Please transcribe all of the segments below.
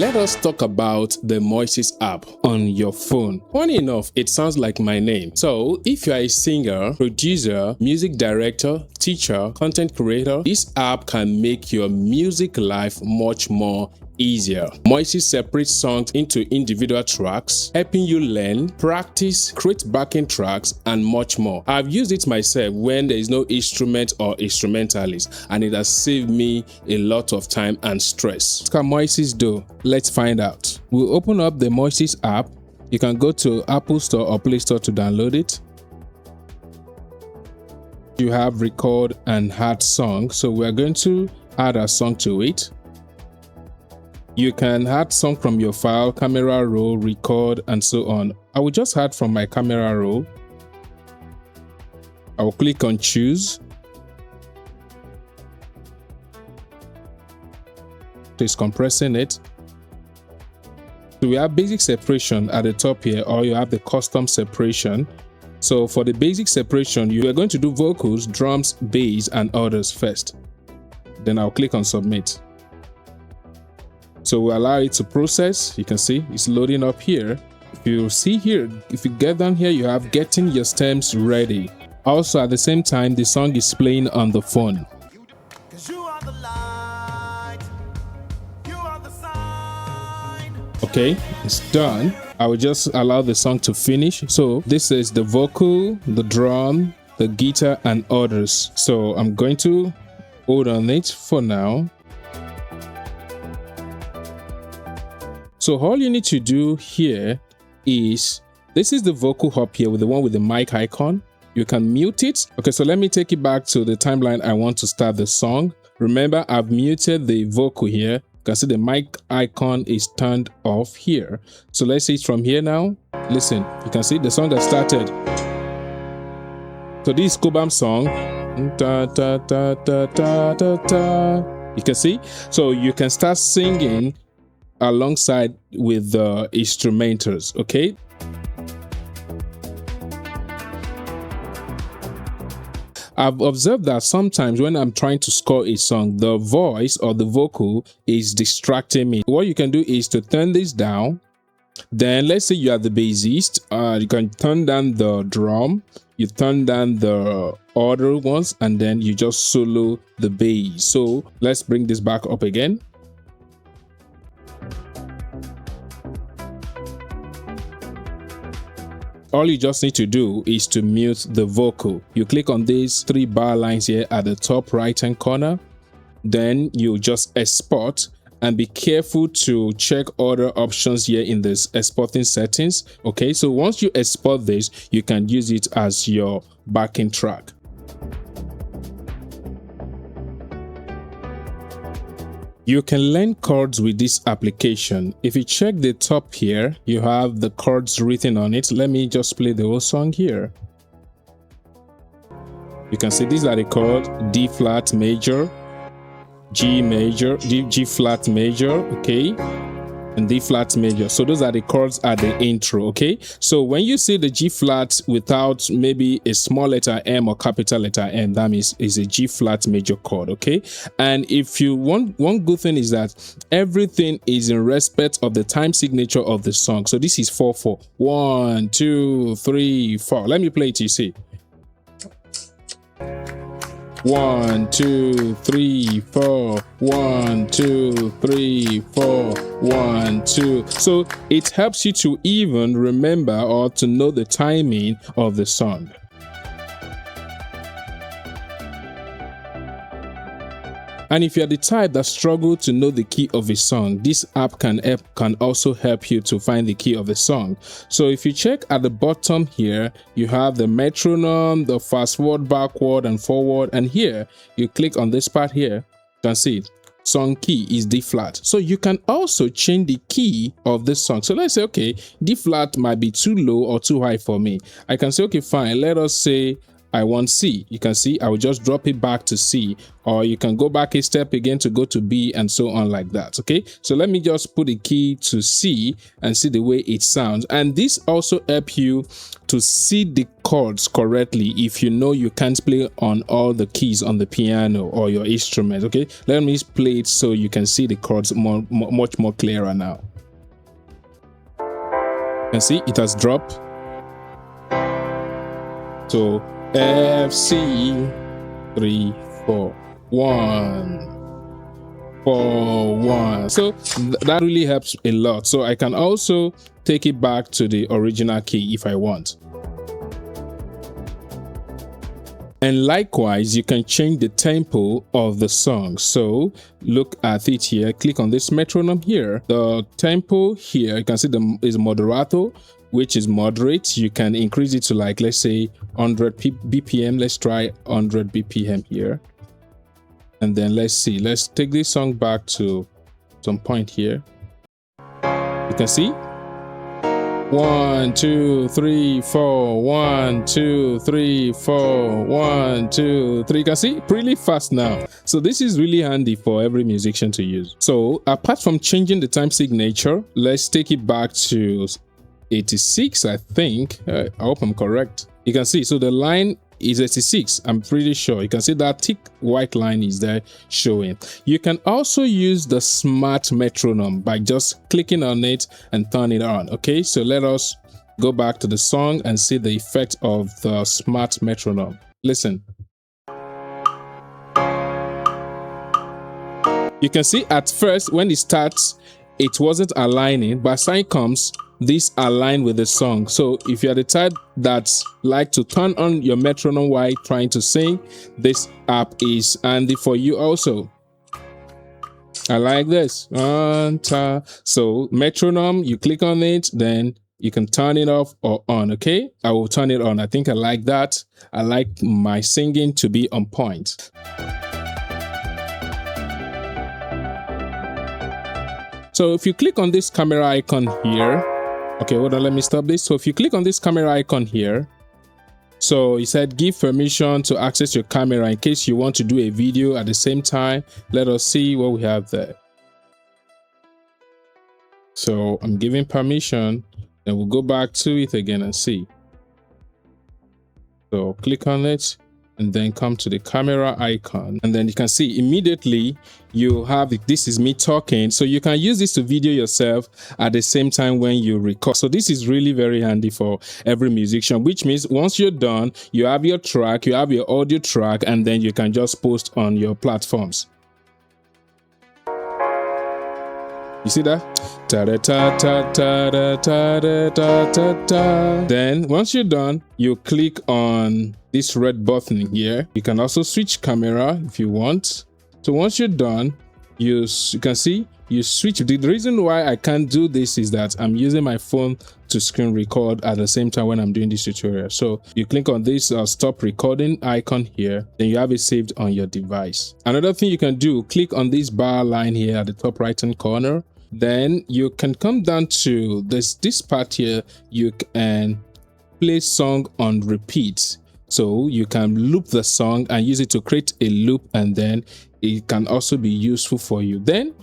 Let us talk about the Moises app on your phone. Funny enough, it sounds like my name. So if you are a singer, producer, music director, teacher, content creator, this app can make your music life much more easier. Moises separates songs into individual tracks, helping you learn, practice, create backing tracks, and much more. I've used it myself when there is no instrument or instrumentalist, and it has saved me a lot of time and stress. What can Moises do? Let's find out. We'll open up the Moises app. You can go to Apple Store or Play Store to download it. You have record and add song, so we're going to add a song to it. You can add song from your file, camera roll, record, and so on. I will just add from my camera roll. I will click on choose. So it's compressing it. So we have basic separation at the top here, or you have the custom separation. So for the basic separation, you are going to do vocals, drums, bass, and others first. Then I'll click on submit. So we allow it to process. You can see it's loading up here. If you see here, if you get down here, you have getting your stems ready. Also at the same time, the song is playing on the phone. Okay, it's done. I will just allow the song to finish. So this is the vocal, the drum, the guitar, and others. So I'm going to hold on it for now. So all you need to do here is, this is the vocal hub here with the one with the mic icon. You can mute it. Okay, so let me take it back to the timeline I want to start the song. Remember, I've muted the vocal here. You can see the mic icon is turned off here. So let's see it from here now. Listen, you can see the song that started. So this is Kobam song. Da, da, da, da, da, da, da. You can see. So you can start singing alongside with the instrumentals, okay? I've observed that sometimes when I'm trying to score a song, the voice or the vocal is distracting me. What you can do is to turn this down. Then let's say you are the bassist, you can turn down the drum, you turn down the other ones, and then you just solo the bass. So let's bring this back up again. All you just need to do is to mute the vocal. You click on these 3 bar lines here at the top right hand corner. Then you just export, and be careful to check other options here in this exporting settings. Okay, so once you export this, you can use it as your backing track. You can learn chords with this application. If you check the top here, you have the chords written on it. Let me just play the whole song here. You can see these are the chords: D flat major, G major, G flat major, okay, and D flat major. So those are the chords at the intro, okay? So when you see the G flat without maybe a small letter M or capital letter M, that means it's a G flat major chord, okay? And if you want, one good thing is that everything is in respect of the time signature of the song. So this is 4/4. 1, 2, 3, 4. Let me play it, you see. 1, 2, 3, 4. 1, 2, 3, 4. 1, 2. So it helps you to even remember or to know the timing of the song. And if you're the type that struggle to know the key of a song, this app can also help you to find the key of the song. So if you check at the bottom here, you have the metronome, the fast forward, backward, and forward. And here, you click on this part here, you can see it. Song key is D flat. So you can also change the key of this song. So let's say, okay, D flat might be too low or too high for me. I can say, okay, fine. Let us say I want C. You can see I will just drop it back to C, or you can go back a step again to go to B and so on like that. Okay, so let me just put the key to C and see the way it sounds. And this also helps you to see the chords correctly if you know you can't play on all the keys on the piano or your instrument. Okay, let me play it so you can see the chords much more clearer now. You can see it has dropped. So F, C, 3, 4, 1, 4, 1. So that really helps a lot. So I can also take it back to the original key if I want. And likewise, you can change the tempo of the song. So look at it here. Click on this metronome here. The tempo here, you can see is moderato, which is moderate. You can increase it to, like, let's say 100 BPM. Let's try 100 BPM here. And then let's see. Let's take this song back to some point here. You can see 1, 2, 3, 4, 1, 2, 3, 4, 1, 2, 3. You can see pretty fast now. So this is really handy for every musician to use. So apart from changing the time signature, let's take it back to 86, I think. I hope I'm correct. You can see, so the line is 86. I'm pretty sure. You can see that thick white line is there showing. You can also use the Smart Metronome by just clicking on it and turning it on. Okay, so let us go back to the song and see the effect of the Smart Metronome. Listen. You can see at first when it starts, it wasn't aligning, but as time comes, this align with the song. So if you're the type that's like to turn on your metronome while trying to sing, this app is handy for you also. I like this. So metronome, you click on it, then you can turn it off or on. Okay, I will turn it on. I think I like that. I like my singing to be on point. So if you click on this camera icon here, okay, hold on, let me stop this. So if you click on this camera icon here, so it said give permission to access your camera in case you want to do a video at the same time. Let us see what we have there. So I'm giving permission, and we'll go back to it again and see. So click on it and then come to the camera icon, and then you can see immediately you have it. This is me talking, so you can use this to video yourself at the same time when you record. So this is really very handy for every musician, which means once you're done, you have your track, you have your audio track, and then you can just post on your platforms. You see that? Then once you're done, you click on this red button here. You can also switch camera if you want. So once you're done, you can see you switch. The reason why I can't do this is that I'm using my phone to screen record at the same time when I'm doing this tutorial. So you click on this stop recording icon here, then you have it saved on your device. Another thing you can do, click on this bar line here at the top right hand corner. Then you can come down to this part here. You can play song on repeat. So you can loop the song and use it to create a loop, and then it can also be useful for you. Then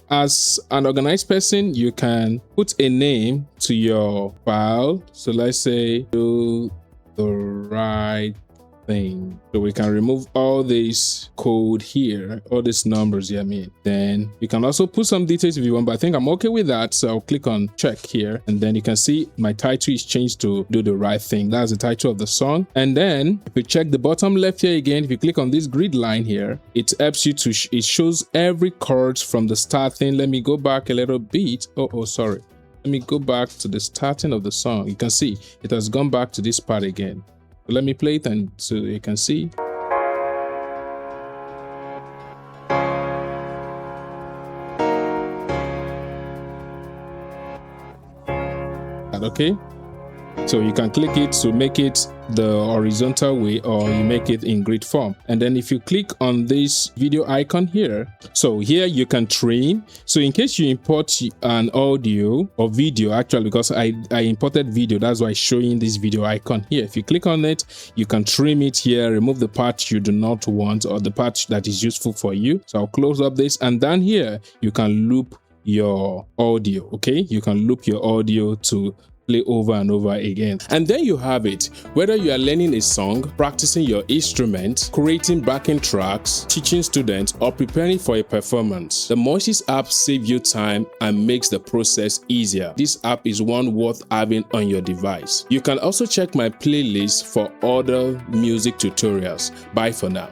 as an organized person, you can put a name to your file. So let's say do the right thing. So we can remove all this code here, all these numbers here. Then you can also put some details if you want, but I think I'm okay with that. So I'll click on check here, and then you can see my title is changed to do the right thing. That's the title of the song. And then if you check the bottom left here again, if you click on this grid line here, it helps you to it shows every chord from the starting. Let me go back a little bit. Sorry. Let me go back to the starting of the song. You can see it has gone back to this part again. So let me play it and so you can see. Okay. So you can click it to make it the horizontal way, or you make it in grid form. And then if you click on this video icon here, so here you can trim. So in case you import an audio or video, actually, because I imported video, that's why I'm showing this video icon here. If you click on it, you can trim it here, remove the part you do not want or the part that is useful for you. So I'll close up this, and down here you can loop your audio. Okay, you can loop your audio to play over and over again. And then you have it. Whether you are learning a song, practicing your instrument, creating backing tracks, teaching students, or preparing for a performance, the Moises app saves you time and makes the process easier. This app is one worth having on your device. You can also check my playlist for other music tutorials. Bye for now.